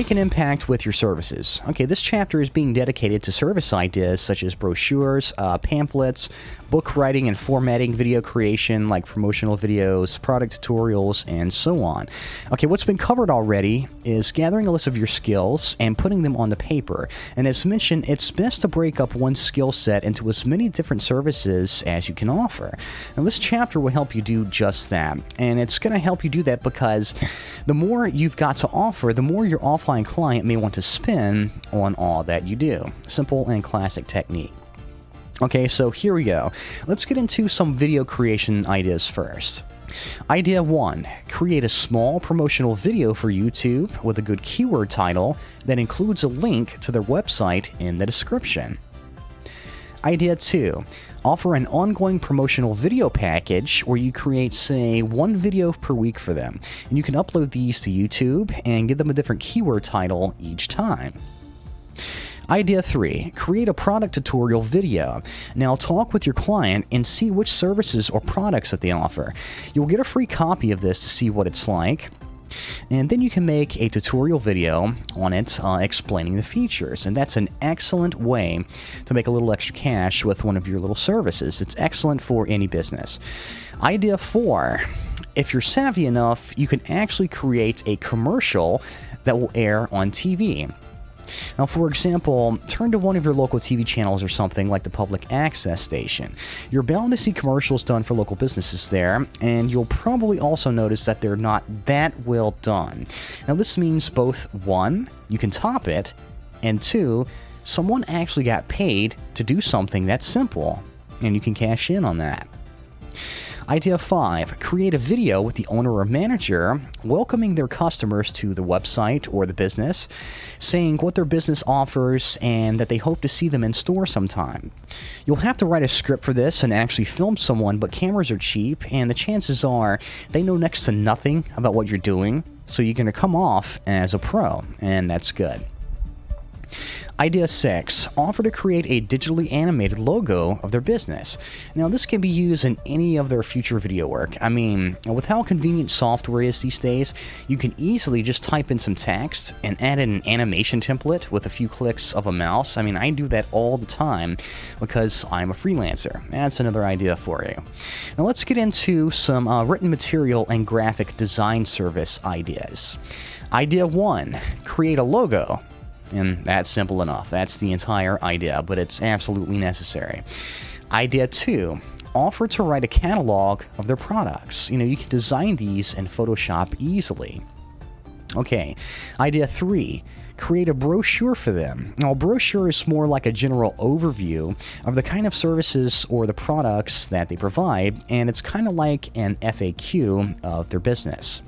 make an impact with your services. Okay, this chapter is being dedicated to service ideas such as brochures, pamphlets, book writing and formatting, video creation like promotional videos, product tutorials, and so on. Okay, what's been covered already is gathering a list of your skills and putting them on the paper. And as mentioned, it's best to break up one skill set into as many different services as you can offer. Now, this chapter will help you do just that. And it's going to help you do that because the more you've got to offer, the more your offline client may want to spend on all that you do. Simple and classic technique. Okay, so here we go. Let's get into some video creation ideas first. Idea 1. Create a small promotional video for YouTube with a good keyword title that includes a link to their website in the description. Idea 2. Offer an ongoing promotional video package where you create, say, one video per week for them. And you can upload these to YouTube and give them a different keyword title each time. Idea 3. Create a product tutorial video. Now talk with your client and see which services or products that they offer. You'll get a free copy of this to see what it's like. And then you can make a tutorial video on it explaining the features. And that's an excellent way to make a little extra cash with one of your little services. It's excellent for any business. Idea 4. If you're savvy enough, you can actually create a commercial that will air on TV. Now, for example, turn to one of your local TV channels or something like the public access station. You're bound to see commercials done for local businesses there, and you'll probably also notice that they're not that well done. Now, this means both 1, you can top it, and 2, someone actually got paid to do something that's simple, and you can cash in on that. Idea 5. Create a video with the owner or manager welcoming their customers to the website or the business, saying what their business offers and that they hope to see them in store sometime. You'll have to write a script for this and actually film someone, but cameras are cheap and the chances are they know next to nothing about what you're doing, so you're going to come off as a pro, and that's good. Idea 6. Offer to create a digitally animated logo of their business. Now, this can be used in any of their future video work. I mean, with how convenient software is these days, you can easily just type in some text and add in an animation template with a few clicks of a mouse. I mean, I do that all the time because I'm a freelancer. That's another idea for you. Now, let's get into some written material and graphic design service ideas. Idea 1. Create a logo. And that's simple enough. That's the entire idea, but it's absolutely necessary. Idea 2. Offer to write a catalog of their products. You can design these in Photoshop easily. Okay. Idea 3. Create a brochure for them. Now, a brochure is more like a general overview of the kind of services or the products that they provide, and it's kind of like an FAQ of their business.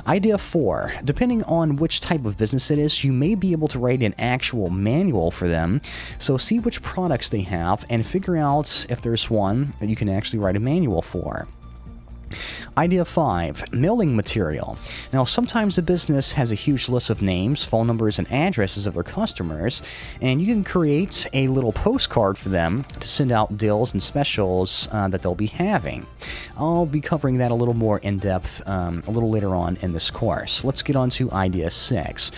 Idea 4. Depending on which type of business it is, you may be able to write an actual manual for them. So see which products they have and figure out if there's one that you can actually write a manual for. Idea 5. Mailing material. Now, sometimes a business has a huge list of names, phone numbers, and addresses of their customers, and you can create a little postcard for them to send out deals and specials that they'll be having. I'll be covering that a little more in depth a little later on in this course. Let's get on to Idea 6.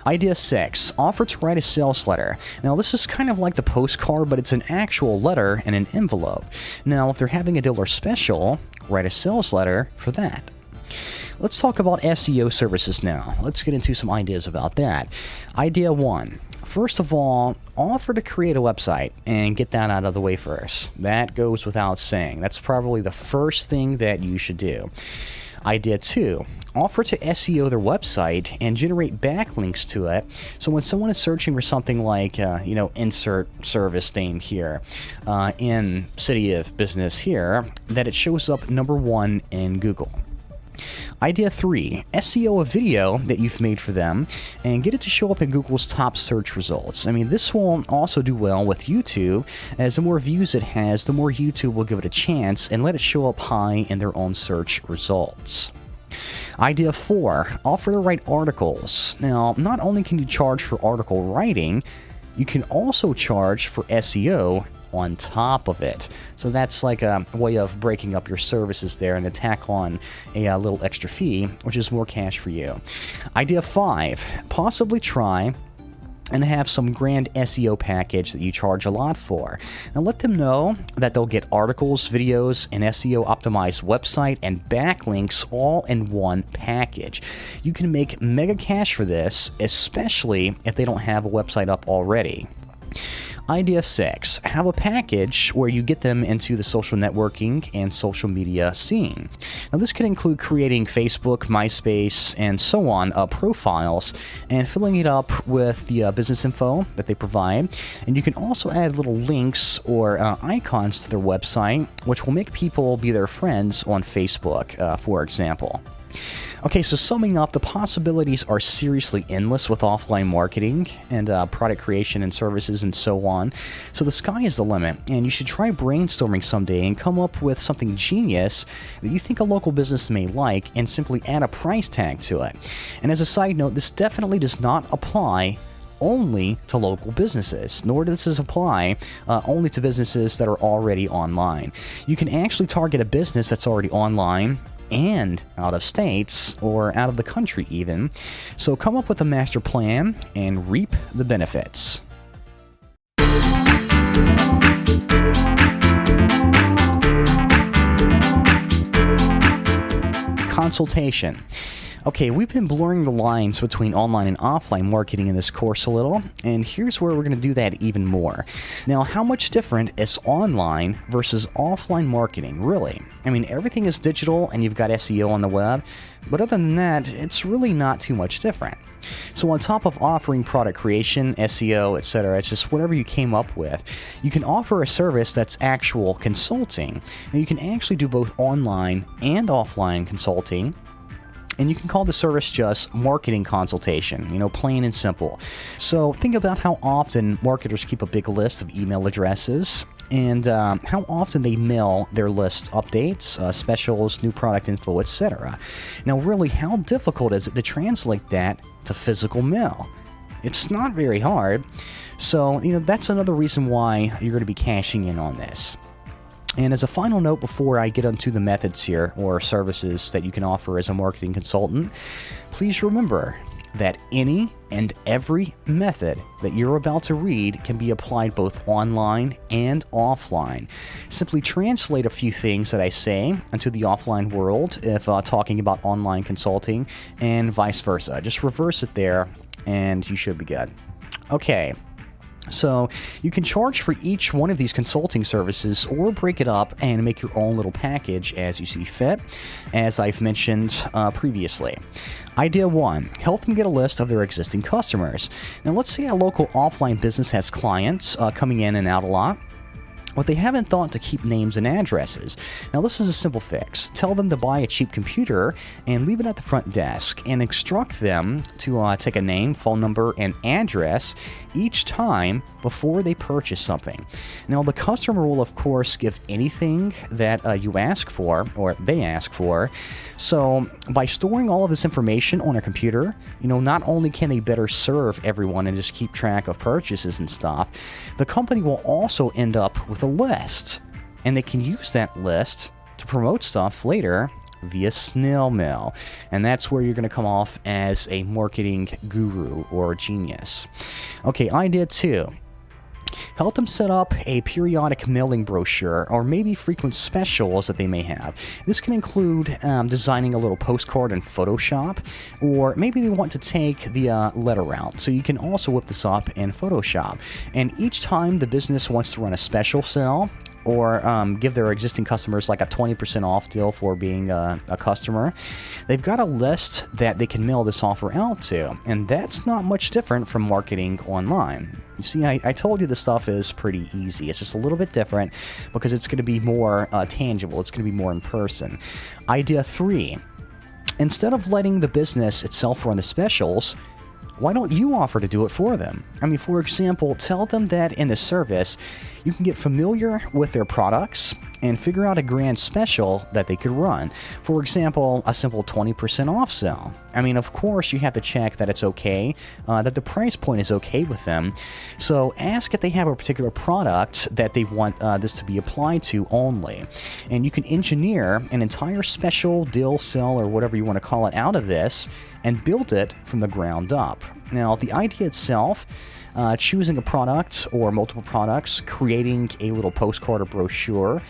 Idea 6. Offer to write a sales letter. Now, this is kind of like the postcard, but it's an actual letter in an envelope. Now, if they're having a deal or special, write a sales letter for that. Let's talk about SEO services now. Let's get into some ideas about that. Idea 1. First of all, offer to create a website and get that out of the way first. That goes without saying. That's probably the first thing that you should do. Idea 2. Offer to SEO their website and generate backlinks to it. So when someone is searching for something like, insert service name here, in city of business here, that it shows up number 1 in Google. Idea 3. SEO a video that you've made for them and get it to show up in Google's top search results. I mean, this will also do well with YouTube, as the more views it has, the more YouTube will give it a chance and let it show up high in their own search results. Idea 4. Offer to write articles. Now, not only can you charge for article writing, you can also charge for SEO on top of it. So that's like a way of breaking up your services there and to tack on a little extra fee, which is more cash for you. Idea 5, possibly try and have some grand SEO package that you charge a lot for. Now let them know that they'll get articles, videos, an SEO optimized website, and backlinks all in one package. You can make mega cash for this, especially if they don't have a website up already. Idea 6, have a package where you get them into the social networking and social media scene. Now this could include creating Facebook, MySpace, and so on profiles and filling it up with the business info that they provide. And you can also add little links or icons to their website, which will make people be their friends on Facebook, for example. Okay, so summing up, the possibilities are seriously endless with offline marketing and product creation and services and so on. So the sky is the limit, and you should try brainstorming someday and come up with something genius that you think a local business may like and simply add a price tag to it. And as a side note, this definitely does not apply only to local businesses, nor does this apply only to businesses that are already online. You can actually target a business that's already online and out of states or out of the country even. So come up with a master plan and reap the benefits. Consultation. Okay, we've been blurring the lines between online and offline marketing in this course a little, and here's where we're going to do that even more. Now, how much different is online versus offline marketing, really? I mean, everything is digital and you've got SEO on the web, but other than that, it's really not too much different. So on top of offering product creation, SEO, etc., it's just whatever you came up with, you can offer a service that's actual consulting. And you can actually do both online and offline consulting. And you can call the service just marketing consultation, plain and simple. So think about how often marketers keep a big list of email addresses and how often they mail their list updates, specials, new product info, etc. Now, really, how difficult is it to translate that to physical mail? It's not very hard. So, that's another reason why you're going to be cashing in on this. And as a final note before I get onto the methods here, or services that you can offer as a marketing consultant, please remember that any and every method that you're about to read can be applied both online and offline. Simply translate a few things that I say into the offline world if talking about online consulting, and vice versa. Just reverse it there, and you should be good. Okay. So you can charge for each one of these consulting services or break it up and make your own little package as you see fit, as I've mentioned previously. Idea 1, help them get a list of their existing customers. Now let's say a local offline business has clients coming in and out a lot, but they haven't thought to keep names and addresses. Now this is a simple fix. Tell them to buy a cheap computer and leave it at the front desk, and instruct them to take a name, phone number, and address each time before they purchase something. Now the customer will of course give anything that you ask for, or they ask for. So by storing all of this information on a computer, not only can they better serve everyone and just keep track of purchases and stuff, the company will also end up with a list, and they can use that list to promote stuff later via snail mail. And that's where you're going to come off as a marketing guru or genius. Okay, idea 2. Help them set up a periodic mailing brochure or maybe frequent specials that they may have. This can include designing a little postcard in Photoshop, or maybe they want to take the letter route. So you can also whip this up in Photoshop. And each time the business wants to run a special sale, or give their existing customers like a 20% off deal for being a customer, they've got a list that they can mail this offer out to. And that's not much different from marketing online. You see, I told you this stuff is pretty easy. It's just a little bit different because it's going to be more tangible. It's going to be more in person. Idea 3. Instead of letting the business itself run the specials, why don't you offer to do it for them? I mean, for example, tell them that in the service, you can get familiar with their products and figure out a grand special that they could run. For example, a simple 20% off sale. I mean, of course, you have to check that it's okay, that the price point is okay with them. So ask if they have a particular product that they want this to be applied to only. And you can engineer an entire special deal, sale, or whatever you want to call it out of this and build it from the ground up. Now, the idea itself, choosing a product or multiple products, creating a little postcard or brochure,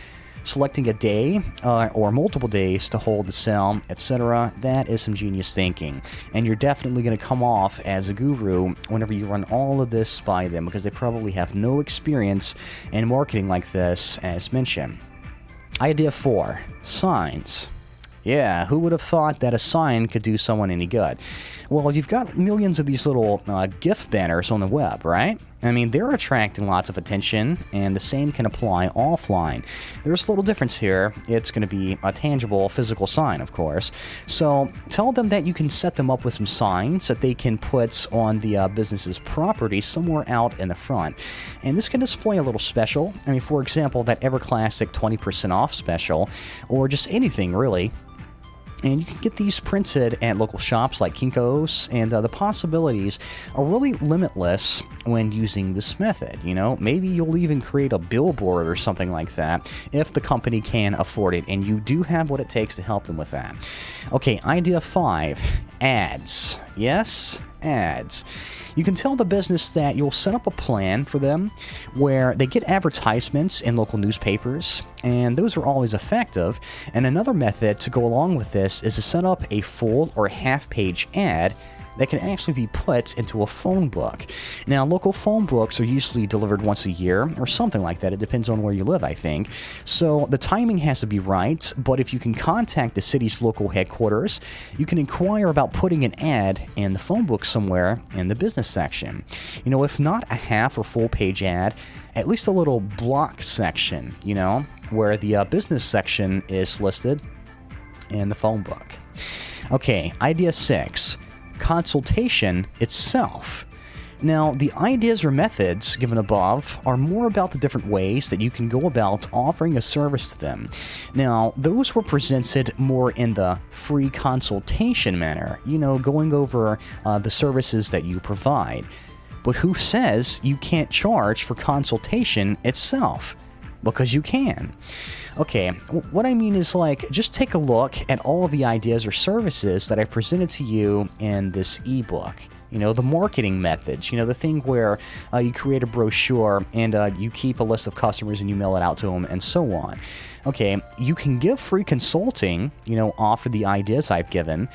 selecting a day or multiple days to hold the sale, etc. That is some genius thinking. And you're definitely going to come off as a guru whenever you run all of this by them, because they probably have no experience in marketing like this, as mentioned. Idea 4, signs. Yeah, who would have thought that a sign could do someone any good? Well, you've got millions of these little gift banners on the web, right? I mean, they're attracting lots of attention, and the same can apply offline. There's a little difference here. It's going to be a tangible, physical sign, of course. So tell them that you can set them up with some signs that they can put on the business's property somewhere out in the front. And this can display a little special. I mean, for example, that ever-classic 20% off special, or just anything, really. And you can get these printed at local shops like Kinko's, and the possibilities are really limitless when using this method. You know, maybe you'll even create a billboard or something like that if the company can afford it, and you do have what it takes to help them with that. Okay, idea 5, ads. Yes, ads. You can tell the business that you'll set up a plan for them where they get advertisements in local newspapers, and those are always effective. And another method to go along with this is to set up a full or half-page ad that can actually be put into a phone book. Now, local phone books are usually delivered once a year or something like that. It depends on where you live, I think. So the timing has to be right, but if you can contact the city's local headquarters, you can inquire about putting an ad in the phone book somewhere in the business section. You know, if not a half or full page ad, at least a little block section, you know, where the business section is listed in the phone book. Okay, idea 6. Consultation itself. Now, the ideas or methods given above are more about the different ways that you can go about offering a service to them. Now, those were presented more in the free consultation manner, you know, going over the services that you provide. But who says you can't charge for consultation itself? Because you can. Okay, what I mean is, like, just take a look at all of the ideas or services that I presented to you in this ebook. You know, the marketing methods, you know, the thing where you create a brochure and you keep a list of customers and you mail it out to them and so on. Okay, you can give free consulting, you know, offer the ideas I've given,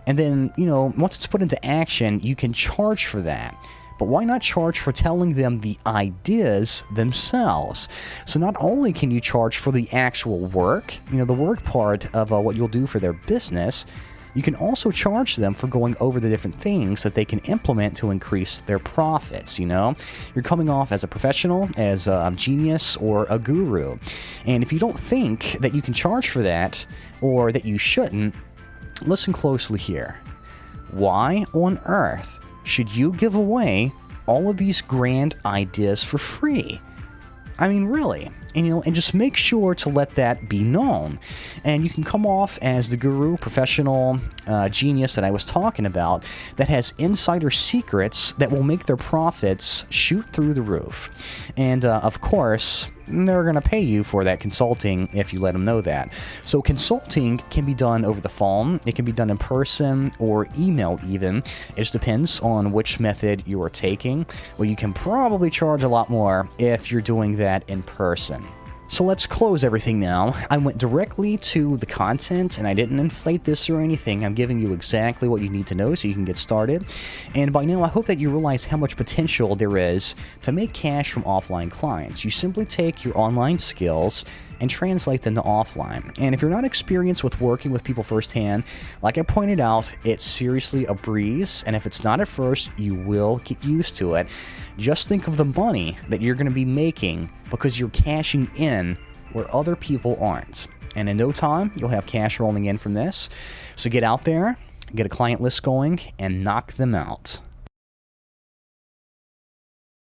and then, you know, once it's put into action, you can charge for that. But why not charge for telling them the ideas themselves? So not only can you charge for the actual work, you know, the work part of what you'll do for their business, you can also charge them for going over the different things that they can implement to increase their profits, you know? You're coming off as a professional, as a genius, or a guru. And if you don't think that you can charge for that, or that you shouldn't, listen closely here. Why on earth should you give away all of these grand ideas for free? I mean, really. And, you know, and just make sure to let that be known. And you can come off as the guru, professional, genius that I was talking about, that has insider secrets that will make their profits shoot through the roof. And, of course, they're going to pay you for that consulting if you let them know that. So consulting can be done over the phone, it can be done in person, or email even. It just depends on which method you are taking. Well, you can probably charge a lot more if you're doing that in person. So let's close everything now. I went directly to the content, and I didn't inflate this or anything. I'm giving you exactly what you need to know so you can get started. And by now, I hope that you realize how much potential there is to make cash from offline clients. You simply take your online skills and translate them to offline. And if you're not experienced with working with people firsthand, like I pointed out, it's seriously a breeze, and if it's not at first, you will get used to it. Just think of the money that you're going to be making because you're cashing in where other people aren't. And in no time, you'll have cash rolling in from this. So get out there, get a client list going, and knock them out.